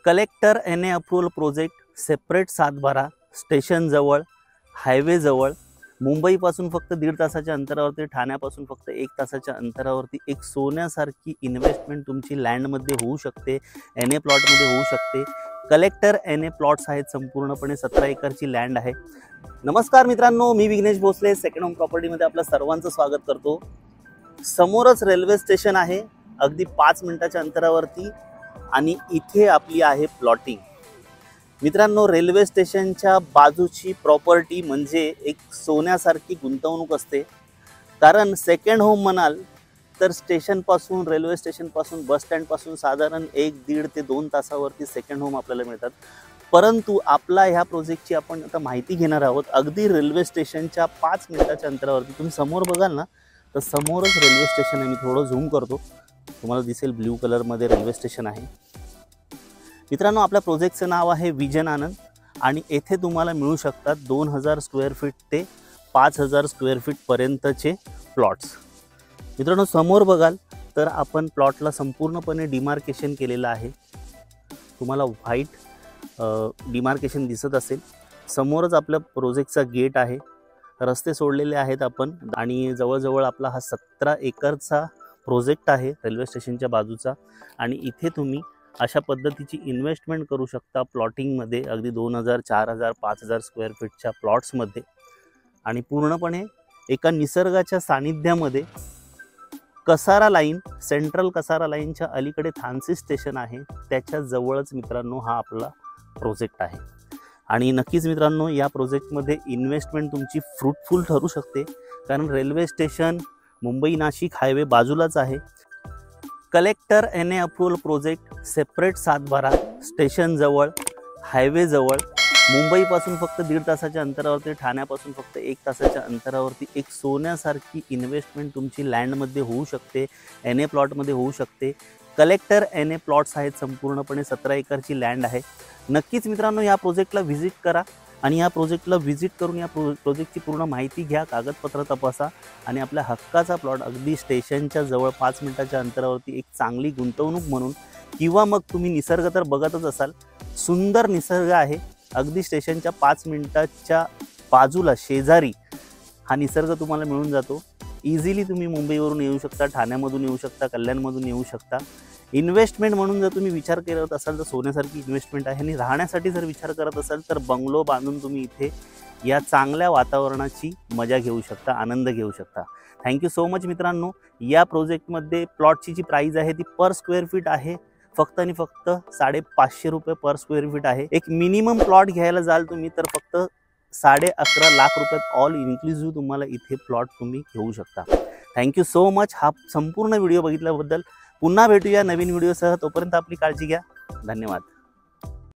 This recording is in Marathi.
Collector NA approval project separate 7/12 station जवळ, हायवे जवळ, मुंबईपासून फक्त 1.5 तासाच्या अंतरावरती, ठाण्यापासून फक्त 1 तासाच्या अंतरावरती एक सोन्यासारखी इन्व्हेस्टमेंट तुमची लँडमध्ये होऊ शकते, NA प्लॉटमध्ये होऊ शकते। कलेक्टर NA प्लॉट्स आहेत, संपूर्णपणे 17 एकरची लँड आहे। नमस्कार मित्रांनो, मी विघ्नेश भोसले सेकंड होम प्रॉपर्टीमध्ये आपलं सर्वांचं स्वागत करतो। समोरच रेल्वे स्टेशन आहे, अगदी 5 मिनिटाच्या अंतरावरती, आणि इथे आपली आहे प्लॉटिंग। मित्रांनो, रेल्वे स्टेशनच्या बाजूची प्रॉपर्टी म्हणजे एक सोन्यासारखी गुंतवणूक असते। कारण सेकंड होम म्हणाल तर स्टेशनपासून, रेल्वे स्टेशनपासून, बस स्टँडपासून साधारण 1-1.5 ते 2 तासावरती सेकंड होम आपल्याला मिळतात। परंतु आपला ह्या प्रोजेक्टची आपण आता माहिती घेणार आहोत अगदी रेल्वे स्टेशनच्या 5 मिनिटाच्या अंतरावरती। तुम्ही समोर बघाल ना, तर समोरच रेल्वे स्टेशन आहे। मी थोडं झूम करतो, तुम्हाला दिसेल ब्ल्यू कलरमध्ये रेल्वे स्टेशन आहे। मित्रांनो, आपल्या प्रोजेक्टचं नाव आहे विजन आनंद, आणि येथे तुम्हाला मिळू शकतात 2000 स्क्वेअर फीट ते 5000 स्क्वेअर फीट पर्यंतचे प्लॉट्स। मित्रांनो, समोर बघाल तर आपण प्लॉटला संपूर्णपणे डिमार्केशन केलेलं आहे। तुम्हाला व्हाईट डिमार्केशन दिसत असेल। समोरच आपल्या प्रोजेक्टचा गेट आहे, रस्ते सोडलेले आहेत आपण, आणि जवळजवळ आपला हा 17 एकरचा प्रोजेक्ट आहे रेल्वे स्टेशनच्या बाजूचा। आणि इथे तुम्ही अशा पद्धतीची इन्व्हेस्टमेंट करू शकता प्लॉटिंगमध्ये, अगदी 2000, 4000, 5000 स्क्वेअर फीटच्या प्लॉट्समध्ये, आणि पूर्णपणे एका निसर्गाच्या सानिध्यामध्ये। कसारा लाईन, सेंट्रल कसारा लाईनच्या अलीकडे थानसी स्टेशन आहे, त्याच्या जवळच मित्रांनो हा आपला प्रोजेक्ट आहे। आणि नक्कीच मित्रांनो, या प्रोजेक्टमध्ये इन्व्हेस्टमेंट तुमची फ्रूटफुल ठरू शकते, कारण railway station Mumbai Nashik highway बाजूलाच आहे। Collector NA approval project separate 7/12 station जवळ, हायवे जवळ, मुंबईपासून फक्त 1.5 तासाच्या अंतरावरती, ठाण्यापासून फक्त 1 तासाच्या अंतरावरती एक सोन्यासारखी इन्व्हेस्टमेंट तुमची लँडमध्ये होऊ शकते, NA प्लॉटमध्ये होऊ शकते। कलेक्टर NA प्लॉट्स आहेत, संपूर्णपणे 17 एकरची लँड आहे। नक्कीच मित्रांनो, या प्रोजेक्टला व्हिजिट करा, आणि या प्रोजेक्टला व्हिजिट करून या प्रोजेक्टची पूर्ण माहिती घ्या, कागदपत्र तपासा, आणि आपल्या हक्काचा प्लॉट अगदी स्टेशनच्या जवळ 5 मिनिटाच्या अंतरावरती एक चांगली गुंतवणूक म्हणून, किंवा मग तुम्ही निसर्ग तर बघतच असाल, सुंदर निसर्ग आहे अगदी स्टेशनच्या 5 मिनिटाच्या बाजूला, शेजारी हा निसर्ग तुम्हाला मिळून जातो। इझिली तुम्ही मुंबईवरून येऊ शकता, ठाण्यामधून येऊ शकता, कल्याणमधून येऊ शकता। इन्व्हेस्टमेंट म्हणून जर तुम्ही विचार करत असाल तर सोन्यासारखी इन्व्हेस्टमेंट आहे, आणि राहण्यासाठी जर विचार करत असाल तर बंगलो बांधून तुम्ही इथे या चांगल्या वातावरणाची मजा घेऊ शकता, आनंद घेऊ शकता। थँक्यू सो मच मित्रांनो। या प्रोजेक्टमध्ये प्लॉटची जी प्राईस आहे ती पर स्क्वेअर फीट आहे फक्त आणि फक्त 550 रुपये पर स्क्वेअर फीट आहे। एक मिनिमम प्लॉट घ्यायला जाल तुम्ही तर फक्त 11.5 लाख रुपयात ऑल इन्क्लुसिव्ह तुम्हाला इथे प्लॉट तुम्ही घेऊ शकता। थँक्यू सो मच हा संपूर्ण व्हिडिओ बघितल्याबद्दल। पुन्हा भेटूया नवीन व्हिडिओसह, तोपर्यंत आपली काळजी घ्या। धन्यवाद।